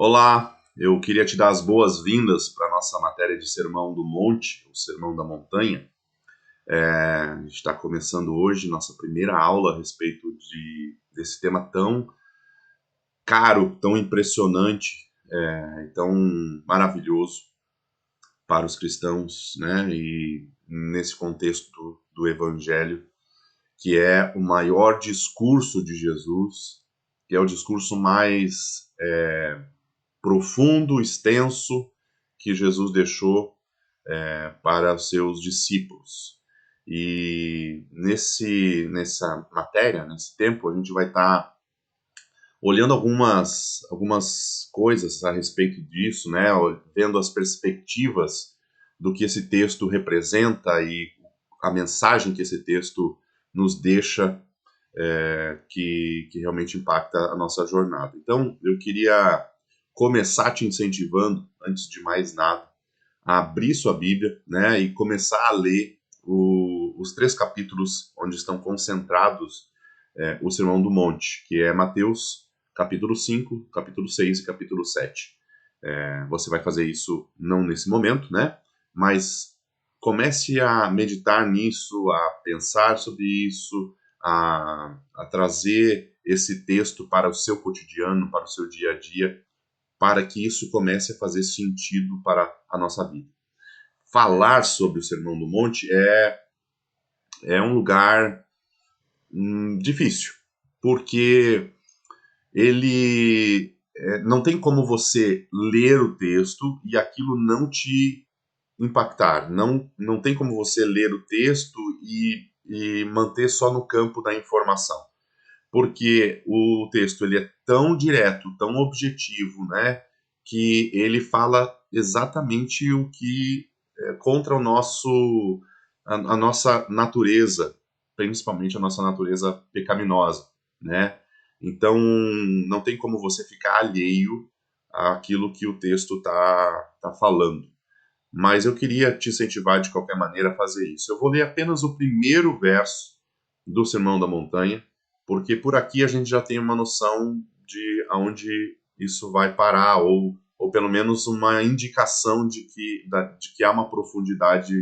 Olá, eu queria te dar as boas-vindas para a nossa matéria de Sermão do Monte, o Sermão da Montanha. A gente está começando hoje nossa primeira aula a respeito desse tema tão caro, tão impressionante, tão maravilhoso para os cristãos, né? E nesse contexto do Evangelho, que é o maior discurso de Jesus, que é o discurso mais profundo, extenso, que Jesus deixou para os seus discípulos. E nessa matéria, nesse tempo, a gente vai estar olhando algumas coisas a respeito disso, né? Vendo as perspectivas do que esse texto representa e a mensagem que esse texto nos deixa, que realmente impacta a nossa jornada. Então, eu queria começar te incentivando, antes de mais nada, a abrir sua Bíblia, né, e começar a ler os três capítulos onde estão concentrados o Sermão do Monte, que é Mateus, capítulo 5, capítulo 6 e capítulo 7. Você vai fazer isso não nesse momento, né, mas comece a meditar nisso, a pensar sobre isso, a trazer esse texto para o seu cotidiano, para o seu dia a dia, para que isso comece a fazer sentido para a nossa vida. Falar sobre o Sermão do Monte é um lugar difícil, porque ele não tem como você ler o texto e aquilo não te impactar. Não tem como você ler o texto e manter só no campo da informação, porque o texto ele é tão direto, tão objetivo, né, que ele fala exatamente o que é contra a nossa natureza, principalmente a nossa natureza pecaminosa, né? Então não tem como você ficar alheio àquilo que o texto tá falando. Mas eu queria te incentivar de qualquer maneira a fazer isso. Eu vou ler apenas o primeiro verso do Sermão da Montanha, porque por aqui a gente já tem uma noção de aonde isso vai parar, ou pelo menos uma indicação de que há uma profundidade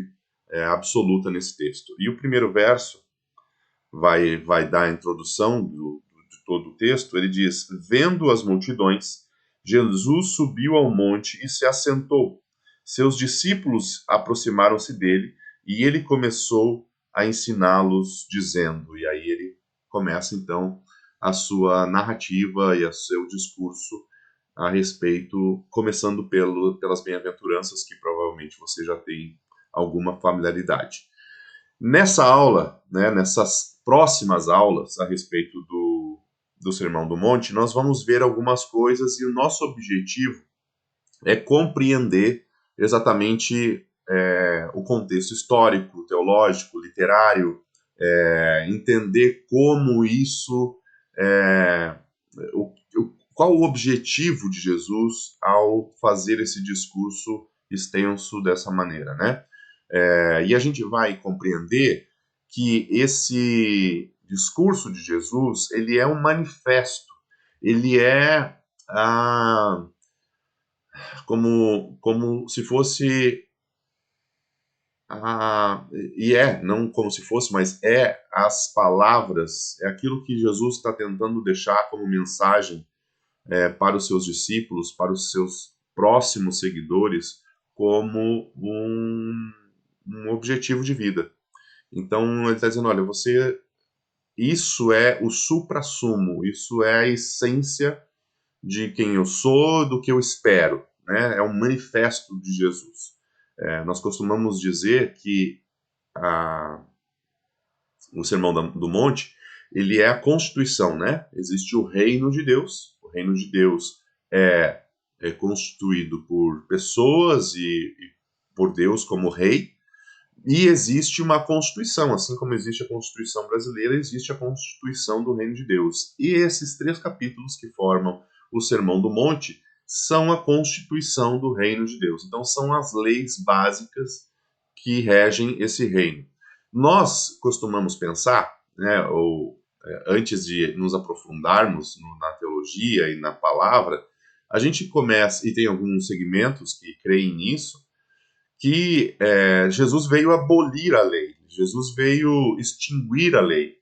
absoluta nesse texto. E o primeiro verso vai dar a introdução de todo o texto. Ele diz: Vendo as multidões, Jesus subiu ao monte e se assentou. Seus discípulos aproximaram-se dele e ele começou a ensiná-los, dizendo, e aí ele começa então a sua narrativa e o seu discurso a respeito, começando pelas bem-aventuranças, que provavelmente você já tem alguma familiaridade. Nessa aula, né, nessas próximas aulas a respeito do Sermão do Monte, nós vamos ver algumas coisas e o nosso objetivo é compreender exatamente o contexto histórico, teológico, literário, entender como isso, qual o objetivo de Jesus ao fazer esse discurso extenso dessa maneira, né? E a gente vai compreender que esse discurso de Jesus, ele é um manifesto, ele é como se fosse não como se fosse, mas as palavras, é aquilo que Jesus está tentando deixar como mensagem para os seus discípulos, para os seus próximos seguidores, como um objetivo de vida. Então ele está dizendo, olha, isso é o suprassumo, isso é a essência de quem eu sou, do que eu espero, né? É um manifesto de Jesus. Nós costumamos dizer que o Sermão do Monte, ele é a constituição, né? Existe o reino de Deus. O reino de Deus é constituído por pessoas e por Deus como rei. E existe uma Constituição, assim como existe a Constituição brasileira, existe a Constituição do Reino de Deus. E esses três capítulos que formam o Sermão do Monte são a Constituição do Reino de Deus. Então são as leis básicas que regem esse reino. Nós costumamos pensar, né, antes de nos aprofundarmos na teologia e na palavra, a gente começa, e tem alguns segmentos que creem nisso, que Jesus veio abolir a lei, Jesus veio extinguir a lei.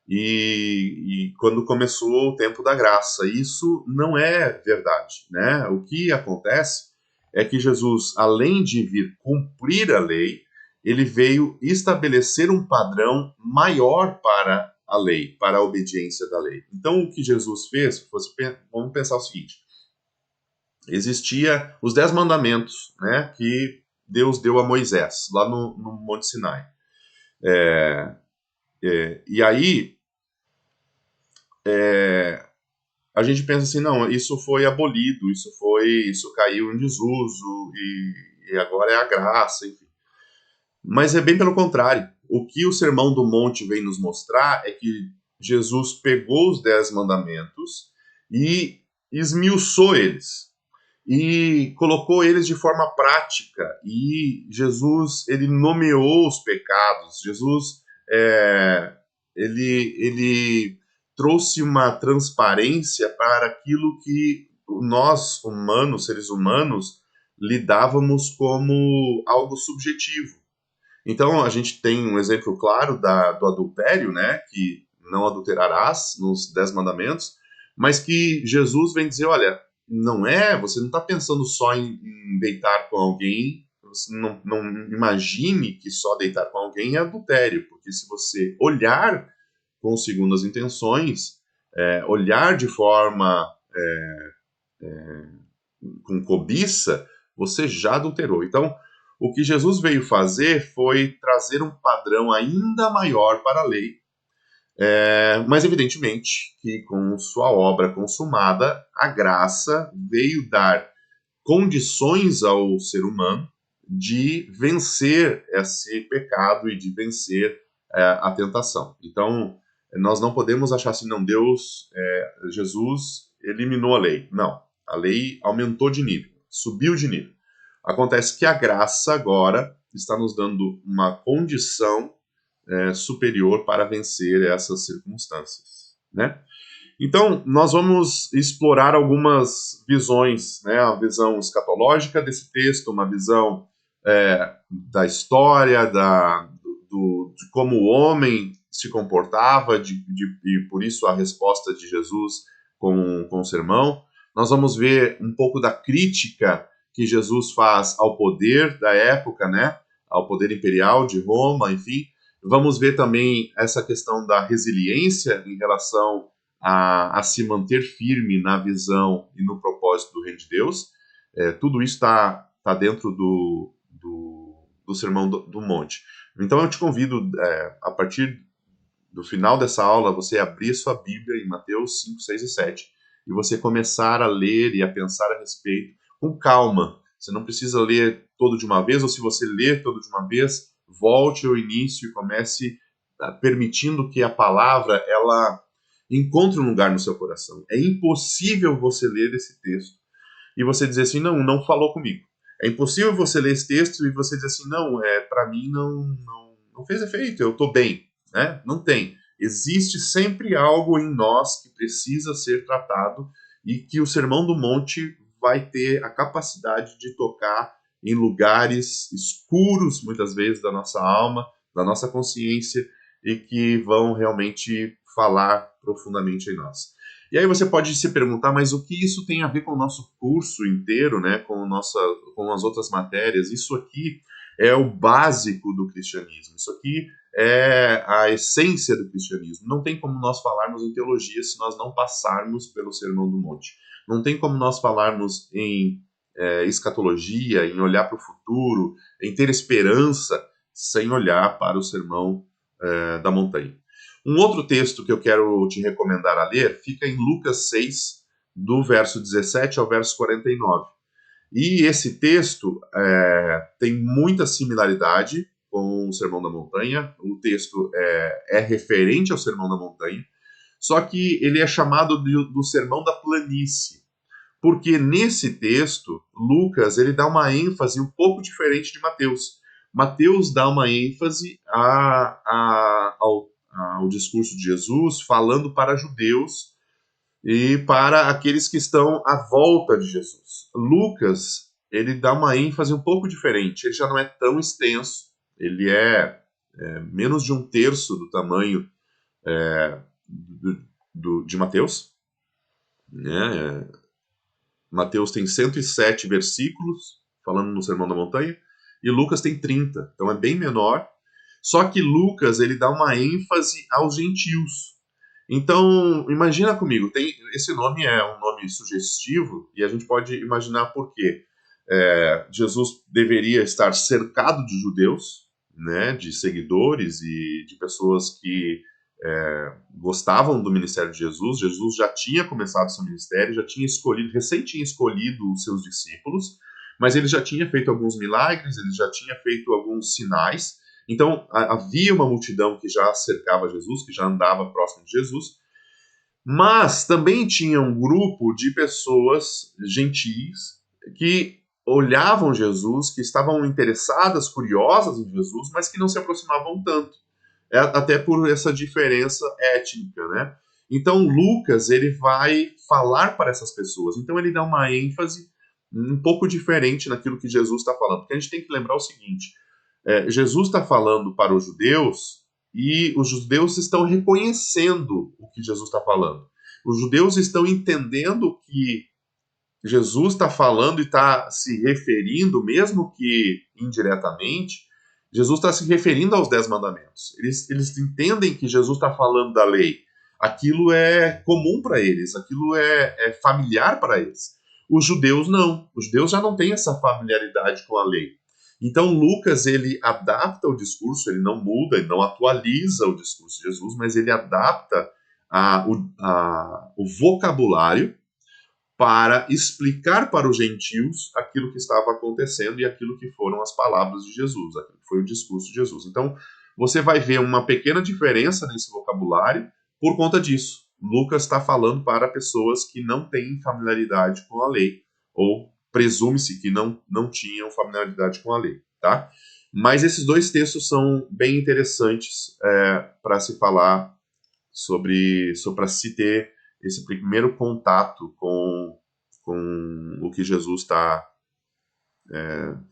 E quando começou o tempo da graça, isso não é verdade, né? O que acontece é que Jesus, além de vir cumprir a lei, ele veio estabelecer um padrão maior para a lei, para a obediência da lei. Então, o que Jesus fez, vamos pensar o seguinte: existia os 10 mandamentos, né, que Deus deu a Moisés, lá no Monte Sinai. E aí, a gente pensa assim, não, isso foi abolido, isso caiu em desuso, e agora é a graça, enfim. Mas é bem pelo contrário. O que o Sermão do Monte vem nos mostrar é que Jesus pegou os 10 mandamentos e esmiuçou eles. E colocou eles de forma prática. E Jesus, ele nomeou os pecados. Jesus, ele trouxe uma transparência para aquilo que nós, humanos, seres humanos, lidávamos como algo subjetivo. Então, a gente tem um exemplo claro do adultério, né, que não adulterarás nos 10 mandamentos, mas que Jesus vem dizer, olha, você não está pensando só em deitar com alguém, você não imagine que só deitar com alguém é adultério, porque se você olhar com segundas intenções, olhar de forma com cobiça, você já adulterou. Então, o que Jesus veio fazer foi trazer um padrão ainda maior para a lei, mas evidentemente que com sua obra consumada, a graça veio dar condições ao ser humano de vencer esse pecado e de vencer a tentação. Então, nós não podemos achar assim, não, Jesus eliminou a lei. Não, a lei aumentou de nível, subiu de nível. Acontece que a graça agora está nos dando uma condição superior para vencer essas circunstâncias, né? Então, nós vamos explorar algumas visões, né? A visão escatológica desse texto, uma visão da história, de como o homem se comportava, e por isso a resposta de Jesus com o sermão. Nós vamos ver um pouco da crítica que Jesus faz ao poder da época, né? Ao poder imperial de Roma, enfim. Vamos ver também essa questão da resiliência em relação a se manter firme na visão e no propósito do Reino de Deus. Tudo isso está dentro do Sermão do Monte. Então eu te convido, a partir do final dessa aula, você abrir sua Bíblia em Mateus 5, 6 e 7 e você começar a ler e a pensar a respeito com calma. Você não precisa ler todo de uma vez, ou se você ler todo de uma vez, volte ao início e comece permitindo que a palavra ela encontre um lugar no seu coração. É impossível você ler esse texto e você dizer assim, não falou comigo. É impossível você ler esse texto e você dizer assim, para mim não fez efeito, eu estou bem, né? Não tem. Existe sempre algo em nós que precisa ser tratado e que o Sermão do Monte vai ter a capacidade de tocar em lugares escuros, muitas vezes, da nossa alma, da nossa consciência, e que vão realmente falar profundamente em nós. E aí você pode se perguntar, mas o que isso tem a ver com o nosso curso inteiro, né? Com as outras matérias? Isso aqui é o básico do cristianismo. Isso aqui é a essência do cristianismo. Não tem como nós falarmos em teologia se nós não passarmos pelo Sermão do Monte. Não tem como nós falarmos em escatologia, em olhar para o futuro, em ter esperança, sem olhar para o Sermão da Montanha. Um outro texto que eu quero te recomendar a ler fica em Lucas 6, do verso 17 ao verso 49. E esse texto tem muita similaridade com o Sermão da Montanha. O texto é referente ao Sermão da Montanha, só que ele é chamado do Sermão da Planície, porque nesse texto, Lucas ele dá uma ênfase um pouco diferente de Mateus. Mateus dá uma ênfase ao discurso de Jesus falando para judeus e para aqueles que estão à volta de Jesus. Lucas, ele dá uma ênfase um pouco diferente, ele já não é tão extenso, ele é menos de um terço do tamanho de Mateus, né? Mateus tem 107 versículos, falando no Sermão da Montanha, e Lucas tem 30, então é bem menor. Só que Lucas, ele dá uma ênfase aos gentios. Então, imagina comigo, esse nome é um nome sugestivo, e a gente pode imaginar por quê. Jesus deveria estar cercado de judeus, né, de seguidores e de pessoas que gostavam do ministério de Jesus. Jesus já tinha começado seu ministério, já tinha escolhido, recém tinha escolhido os seus discípulos, mas ele já tinha feito alguns milagres, ele já tinha feito alguns sinais. Então havia uma multidão que já cercava Jesus, que já andava próximo de Jesus, mas também tinha um grupo de pessoas gentis que olhavam Jesus, que estavam interessadas, curiosas em Jesus, mas que não se aproximavam tanto, até por essa diferença étnica, né? Então Lucas, ele vai falar para essas pessoas, então ele dá uma ênfase um pouco diferente naquilo que Jesus está falando, porque a gente tem que lembrar o seguinte, Jesus está falando para os judeus e os judeus estão reconhecendo o que Jesus está falando. Os judeus estão entendendo que Jesus está falando e está se referindo, mesmo que indiretamente, Jesus está se referindo aos 10 mandamentos. Eles entendem que Jesus está falando da lei. Aquilo é comum para eles, aquilo é familiar para eles. Os judeus não. Os judeus já não têm essa familiaridade com a lei. Então Lucas, ele adapta o discurso, ele não muda, ele não atualiza o discurso de Jesus, mas ele adapta o vocabulário para explicar para os gentios aquilo que estava acontecendo e aquilo que foram as palavras de Jesus, aquilo que foi o discurso de Jesus. Então, você vai ver uma pequena diferença nesse vocabulário por conta disso. Lucas está falando para pessoas que não têm familiaridade com a lei, ou presume-se que não tinham familiaridade com a lei, tá? Mas esses dois textos são bem interessantes para se falar para se ter esse primeiro contato com o que Jesus está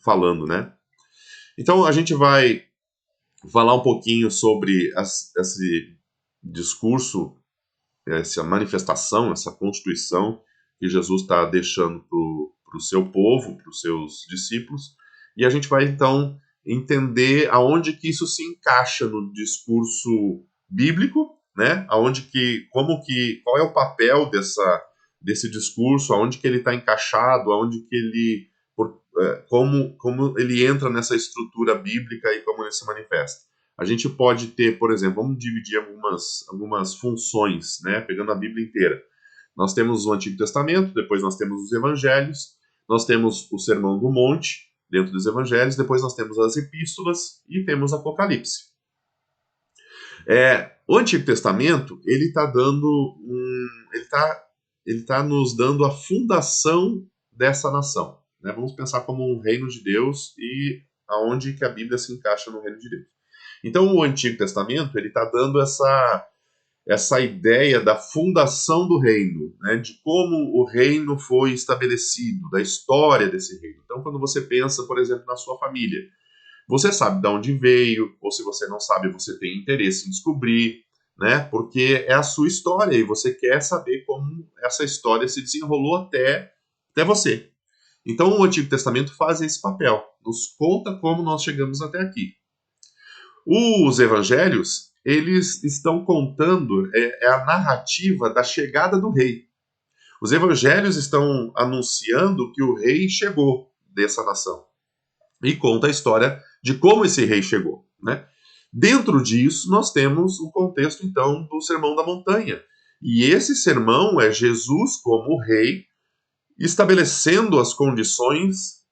falando, né? Então a gente vai falar um pouquinho sobre esse discurso, essa manifestação, essa constituição que Jesus está deixando para o seu povo, para os seus discípulos, e a gente vai então entender aonde que isso se encaixa no discurso bíblico, né? Qual é o papel desse discurso, aonde que ele está encaixado, aonde que ele como ele entra nessa estrutura bíblica e como ele se manifesta. A gente pode ter, por exemplo, vamos dividir algumas funções, né? Pegando a Bíblia inteira. Nós temos o Antigo Testamento, depois nós temos os Evangelhos, nós temos o Sermão do Monte dentro dos Evangelhos, depois nós temos as Epístolas e temos Apocalipse. O Antigo Testamento, ele está nos dando a fundação dessa nação, né? Vamos pensar como um reino de Deus e aonde que a Bíblia se encaixa no reino de Deus. Então, o Antigo Testamento, ele está dando essa ideia da fundação do reino, né? De como o reino foi estabelecido, da história desse reino. Então, quando você pensa, por exemplo, na sua família, você sabe de onde veio, ou se você não sabe, você tem interesse em descobrir, né? Porque é a sua história e você quer saber como essa história se desenrolou até você. Então, o Antigo Testamento faz esse papel, nos conta como nós chegamos até aqui. Os evangelhos, eles estão contando a narrativa da chegada do rei. Os evangelhos estão anunciando que o rei chegou dessa nação. E conta a história de como esse rei chegou, né? Dentro disso, nós temos o contexto, então, do Sermão da Montanha. E esse sermão é Jesus como rei, estabelecendo as condições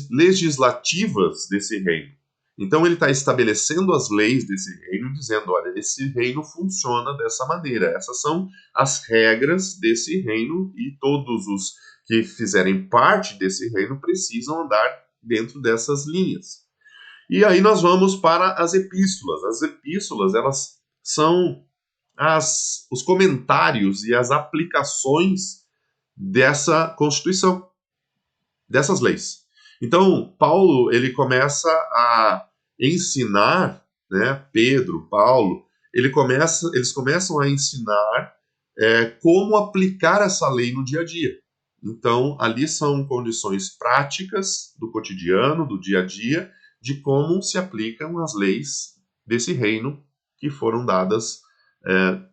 legislativas desse reino. Então ele está estabelecendo as leis desse reino, dizendo, olha, esse reino funciona dessa maneira, essas são as regras desse reino e todos os que fizerem parte desse reino precisam andar dentro dessas linhas. E aí nós vamos para as epístolas. As epístolas, elas são os comentários e as aplicações dessa Constituição, dessas leis. Então, Paulo, ele começa a ensinar, né, Pedro, Paulo, eles começam a ensinar como aplicar essa lei no dia a dia. Então, ali são condições práticas do cotidiano, do dia a dia, de como se aplicam as leis desse reino que foram dadas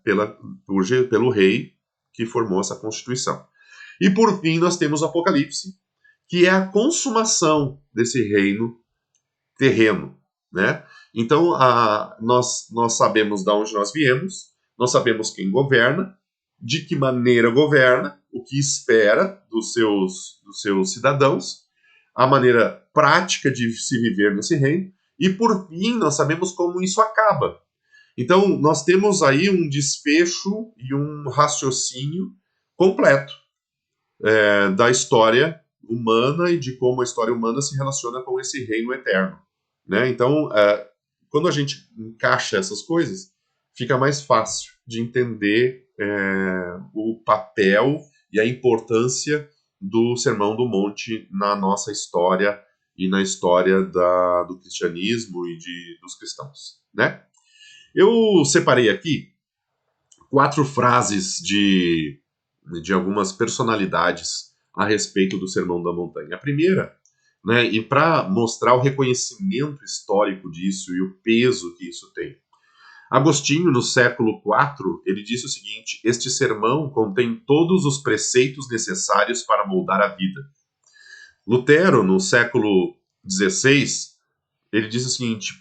pelo rei que formou essa Constituição. E, por fim, nós temos o Apocalipse, que é a consumação desse reino terreno, né? Então, nós sabemos de onde nós viemos, nós sabemos quem governa, de que maneira governa, o que espera dos seus cidadãos, a maneira prática de se viver nesse reino, e por fim, nós sabemos como isso acaba. Então, nós temos aí um desfecho e um raciocínio completo da história humana e de como a história humana se relaciona com esse reino eterno, né? Então, quando a gente encaixa essas coisas, fica mais fácil de entender o papel e a importância do Sermão do Monte na nossa história e na história do cristianismo e dos cristãos, né? Eu separei aqui 4 frases de algumas personalidades a respeito do Sermão da Montanha. A primeira, né, e para mostrar o reconhecimento histórico disso e o peso que isso tem. Agostinho, no século IV, ele disse o seguinte: este sermão contém todos os preceitos necessários para moldar a vida. Lutero, no século XVI, ele disse o seguinte: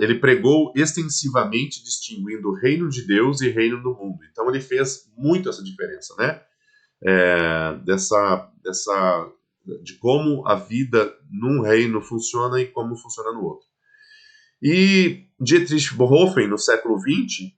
ele pregou extensivamente distinguindo o reino de Deus e reino do mundo. Então ele fez muito essa diferença, né? De como a vida num reino funciona e como funciona no outro. E Dietrich Bonhoeffer, no século XX,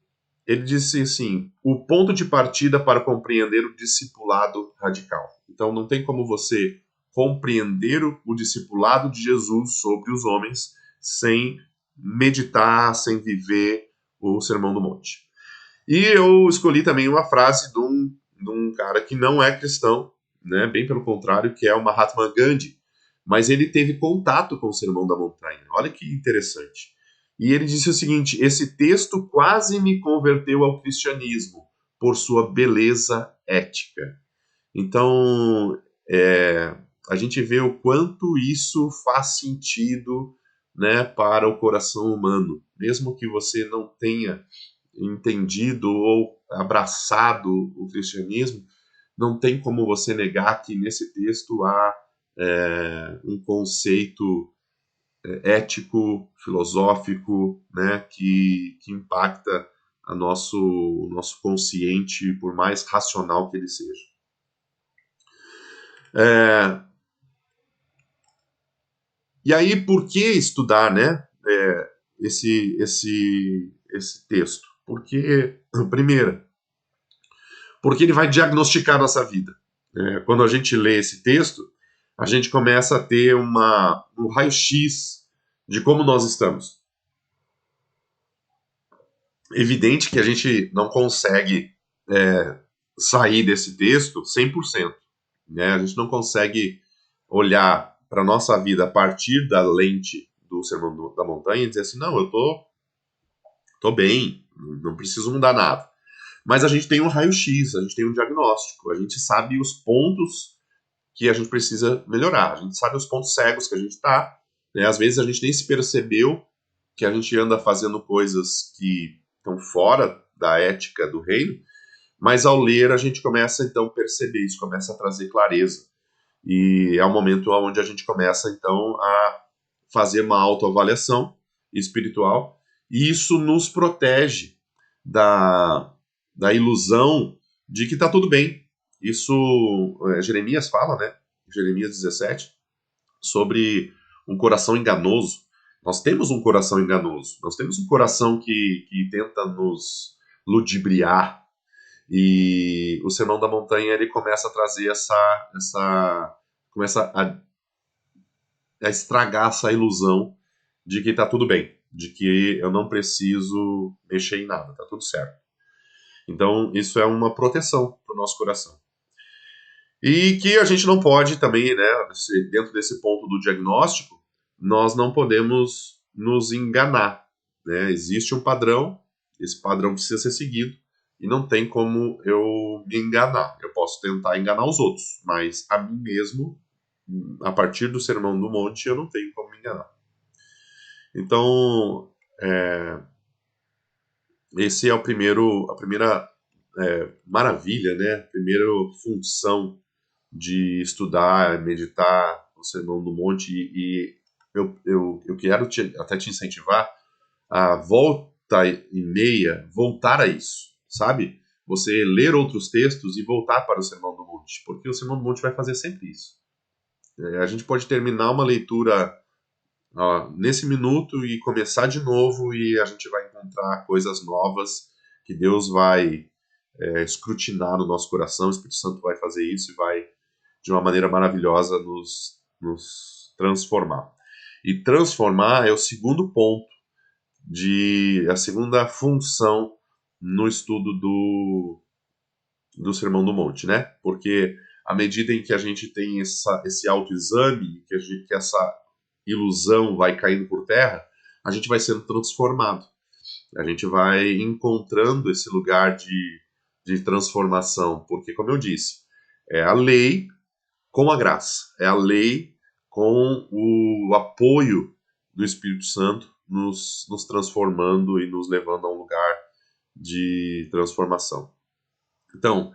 ele disse assim: o ponto de partida para compreender o discipulado radical. Então não tem como você compreender o discipulado de Jesus sobre os homens sem meditar, sem viver o Sermão do Monte. E eu escolhi também uma frase de um cara que não é cristão, né, bem pelo contrário, que é o Mahatma Gandhi, mas ele teve contato com o Sermão da Montanha. Olha que interessante. E ele disse o seguinte: esse texto quase me converteu ao cristianismo por sua beleza ética. Então, a gente vê o quanto isso faz sentido, né, para o coração humano. Mesmo que você não tenha entendido ou abraçado o cristianismo, não tem como você negar que nesse texto há um conceito ético, filosófico, né, que impacta o nosso consciente, por mais racional que ele seja. E aí, por que estudar, né, esse texto? Porque, primeiro, porque ele vai diagnosticar a nossa vida. Quando a gente lê esse texto, a gente começa a ter um raio-x de como nós estamos. Evidente que a gente não consegue sair desse texto 100%. Né? A gente não consegue olhar para a nossa vida a partir da lente do Sermão da Montanha e dizer assim: não, eu tô bem, não preciso mudar nada. Mas a gente tem um raio-x, a gente tem um diagnóstico, a gente sabe os pontos que a gente precisa melhorar, a gente sabe os pontos cegos que a gente está, né? Às vezes a gente nem se percebeu que a gente anda fazendo coisas que estão fora da ética do reino, mas ao ler a gente começa então a perceber isso, começa a trazer clareza. E é o momento onde a gente começa então a fazer uma autoavaliação espiritual, e isso nos protege da ilusão de que está tudo bem. Isso Jeremias fala, né? Jeremias 17, sobre um coração enganoso. Nós temos um coração enganoso, nós temos um coração que tenta nos ludibriar, e o Sermão da Montanha ele começa a trazer começa a estragar essa ilusão de que está tudo bem, de que eu não preciso mexer em nada, está tudo certo. Então, isso é uma proteção para o nosso coração. E que a gente não pode também, né, dentro desse ponto do diagnóstico, nós não podemos nos enganar, né? Existe um padrão, esse padrão precisa ser seguido, e não tem como eu me enganar. Eu posso tentar enganar os outros, mas a mim mesmo, a partir do Sermão do Monte, eu não tenho como me enganar. Então, esse é a primeira maravilha, né? A primeira função de estudar, meditar o Sermão do Monte, e eu quero até te incentivar a volta e meia, voltar a isso, sabe? Você ler outros textos e voltar para o Sermão do Monte, porque o Sermão do Monte vai fazer sempre isso. A gente pode terminar uma leitura nesse minuto e começar de novo, e a gente vai encontrar coisas novas que Deus vai escrutinar no nosso coração. O Espírito Santo vai fazer isso e vai, de uma maneira maravilhosa, nos transformar. E transformar é o segundo ponto, a segunda função no estudo do Sermão do Monte, né? Porque à medida em que a gente tem esse autoexame, que essa ilusão vai caindo por terra, a gente vai sendo transformado. A gente vai encontrando esse lugar de transformação, porque, como eu disse, é a lei com a graça, é a lei com o apoio do Espírito Santo nos transformando e nos levando a um lugar de transformação. Então,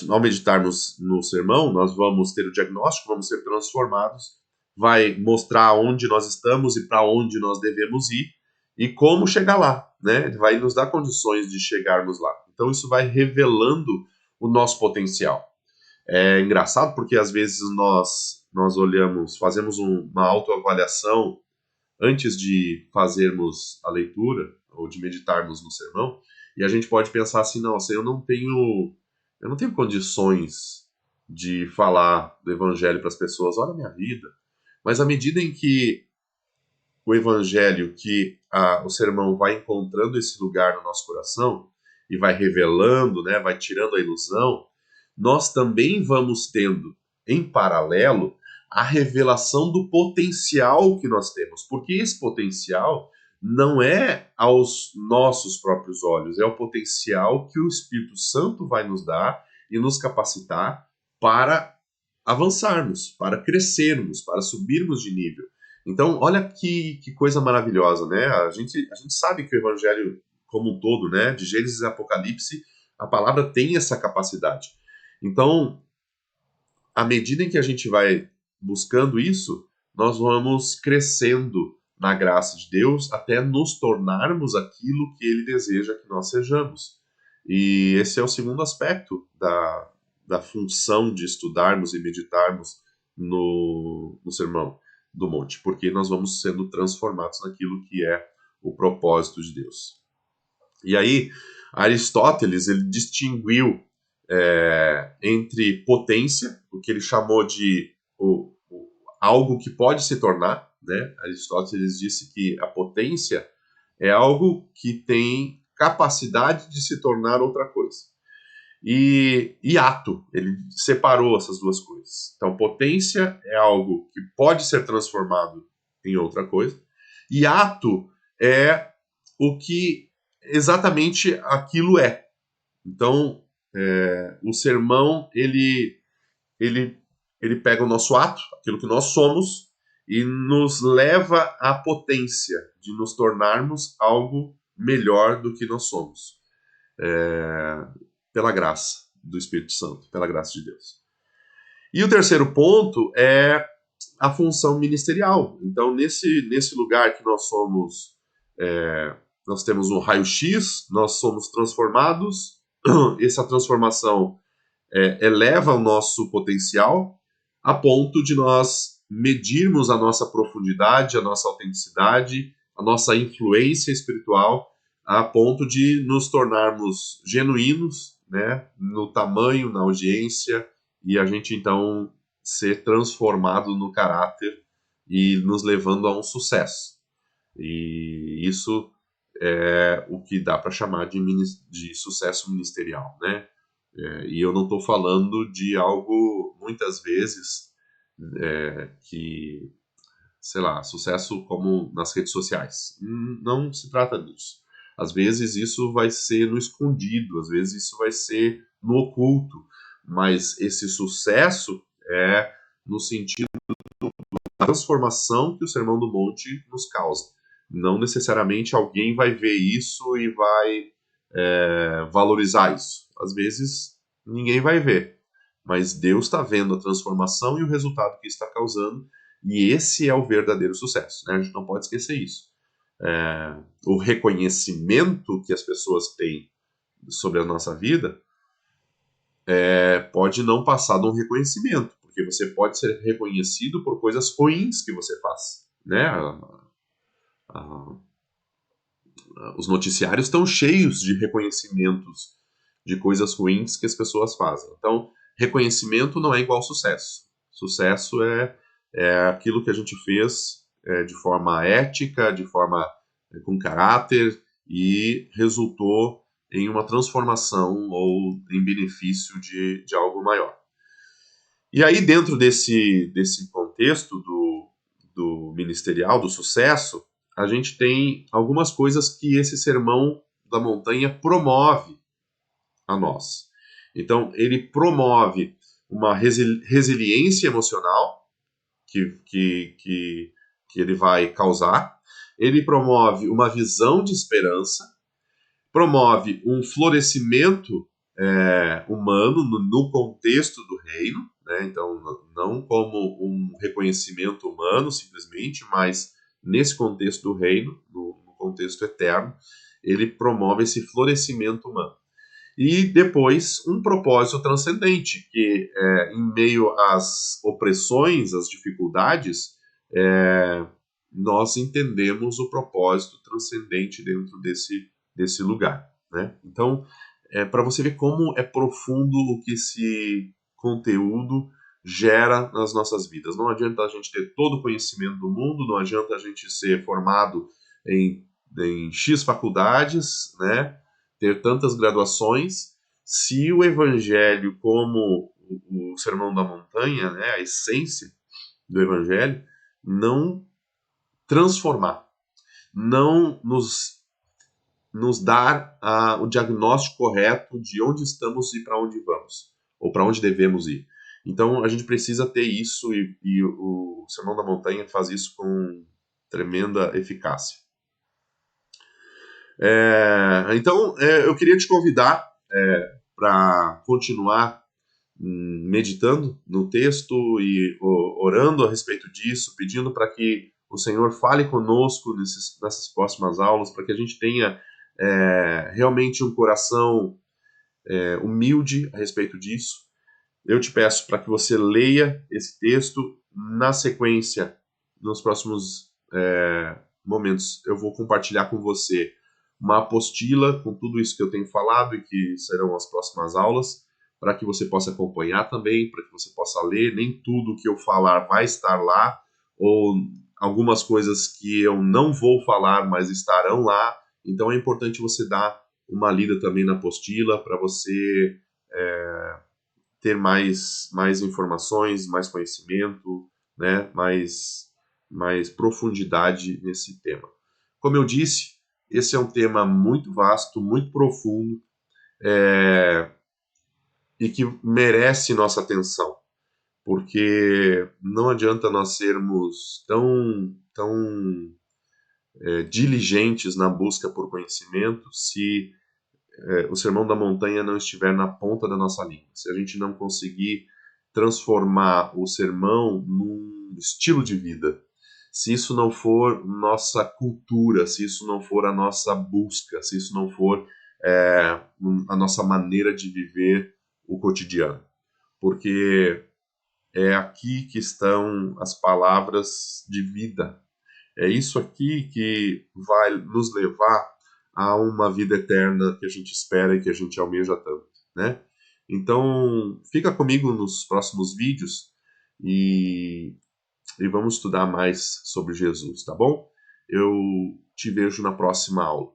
ao meditarmos no sermão, nós vamos ter o diagnóstico, vamos ser transformados, vai mostrar onde nós estamos e para onde nós devemos ir e como chegar lá, né? Vai nos dar condições de chegarmos lá. Então, isso vai revelando o nosso potencial. É engraçado porque às vezes nós olhamos, fazemos uma autoavaliação antes de fazermos a leitura ou de meditarmos no sermão, e a gente pode pensar assim, nossa, eu não tenho condições de falar do evangelho para as pessoas, olha a minha vida. Mas à medida em que o evangelho, o sermão vai encontrando esse lugar no nosso coração e vai revelando, né, vai tirando a ilusão, nós também vamos tendo, em paralelo, a revelação do potencial que nós temos. Porque esse potencial não é aos nossos próprios olhos, é o potencial que o Espírito Santo vai nos dar e nos capacitar para avançarmos, para crescermos, para subirmos de nível. Então, olha que coisa maravilhosa, né? A gente sabe que o Evangelho como um todo, né, de Gênesis e Apocalipse, a palavra tem essa capacidade. Então, à medida em que a gente vai buscando isso, nós vamos crescendo na graça de Deus até nos tornarmos aquilo que Ele deseja que nós sejamos. E esse é o segundo aspecto da função de estudarmos e meditarmos no Sermão do Monte, porque nós vamos sendo transformados naquilo que é o propósito de Deus. E aí, Aristóteles ele distinguiu entre potência, o que ele chamou de algo que pode se tornar, né? Aristóteles disse que a potência é algo que tem capacidade de se tornar outra coisa. E ato, ele separou essas duas coisas. Então, potência é algo que pode ser transformado em outra coisa, e ato é o que exatamente aquilo é. Então, o sermão, ele, ele pega o nosso ato, aquilo que nós somos, e nos leva à potência de nos tornarmos algo melhor do que nós somos. Pela graça do Espírito Santo, pela graça de Deus. E o terceiro ponto é a função ministerial. Então, nesse lugar que nós somos, nós temos um raio-x, nós somos transformados, essa transformação eleva o nosso potencial a ponto de nós medirmos a nossa profundidade, a nossa autenticidade, a nossa influência espiritual, a ponto de nos tornarmos genuínos, né, no tamanho, na audiência, e a gente então ser transformado no caráter e nos levando a um sucesso. E isso é o que dá para chamar de sucesso ministerial, né? E eu não estou falando de algo, muitas vezes, que, sei lá, sucesso como nas redes sociais. Não se trata disso. Às vezes isso vai ser no escondido, às vezes isso vai ser no oculto, mas esse sucesso é no sentido da transformação que o Sermão do Monte nos causa. Não necessariamente alguém vai ver isso e vai valorizar isso. Às vezes ninguém vai ver, mas Deus está vendo a transformação e o resultado que está causando, e esse é o verdadeiro sucesso, né? A gente não pode esquecer isso. O reconhecimento que as pessoas têm sobre a nossa vida pode não passar de um reconhecimento, porque você pode ser reconhecido por coisas ruins que você faz, né? A, os noticiários estão cheios de reconhecimentos de coisas ruins que as pessoas fazem. Então, reconhecimento não é igual sucesso. Sucesso é aquilo que a gente fez de forma ética, de forma com caráter e resultou em uma transformação ou em benefício de algo maior. E aí, dentro desse contexto do ministerial, do sucesso, a gente tem algumas coisas que esse sermão da montanha promove a nós. Então, ele promove uma resiliência emocional que ele vai causar, ele promove uma visão de esperança, promove um florescimento humano no contexto do reino, né? Então, não como um reconhecimento humano simplesmente, mas nesse contexto do reino, no contexto eterno, ele promove esse florescimento humano. E depois um propósito transcendente, que em meio às opressões, às dificuldades, nós entendemos o propósito transcendente dentro desse lugar, né? Então, para você ver como é profundo o que esse conteúdo gera nas nossas vidas. Não adianta a gente ter todo o conhecimento do mundo, não adianta a gente ser formado em X faculdades, né? Ter tantas graduações, se o evangelho, como o Sermão da Montanha, né, a essência do evangelho, não transformar, não nos dar o diagnóstico correto de onde estamos e para onde vamos, ou para onde devemos ir. Então a gente precisa ter isso, e o Sermão da Montanha faz isso com tremenda eficácia. Então eu queria te convidar para continuar meditando no texto e orando a respeito disso, pedindo para que o Senhor fale conosco nessas próximas aulas, para que a gente tenha realmente um coração humilde a respeito disso. Eu te peço para que você leia esse texto na sequência, nos próximos momentos. Eu vou compartilhar com você uma apostila com tudo isso que eu tenho falado e que serão as próximas aulas, para que você possa acompanhar também, para que você possa ler. Nem tudo que eu falar vai estar lá, ou algumas coisas que eu não vou falar, mas estarão lá. Então é importante você dar uma lida também na apostila, para você ter mais informações, mais conhecimento, né, mais profundidade nesse tema. Como eu disse, esse é um tema muito vasto, muito profundo, e que merece nossa atenção, porque não adianta nós sermos tão diligentes na busca por conhecimento se o Sermão da Montanha não estiver na ponta da nossa língua, se a gente não conseguir transformar o sermão num estilo de vida, se isso não for nossa cultura, se isso não for a nossa busca, se isso não for a nossa maneira de viver o cotidiano. Porque é aqui que estão as palavras de vida. É isso aqui que vai nos levar a uma vida eterna que a gente espera e que a gente almeja tanto, né? Então, fica comigo nos próximos vídeos e vamos estudar mais sobre Jesus, tá bom? Eu te vejo na próxima aula.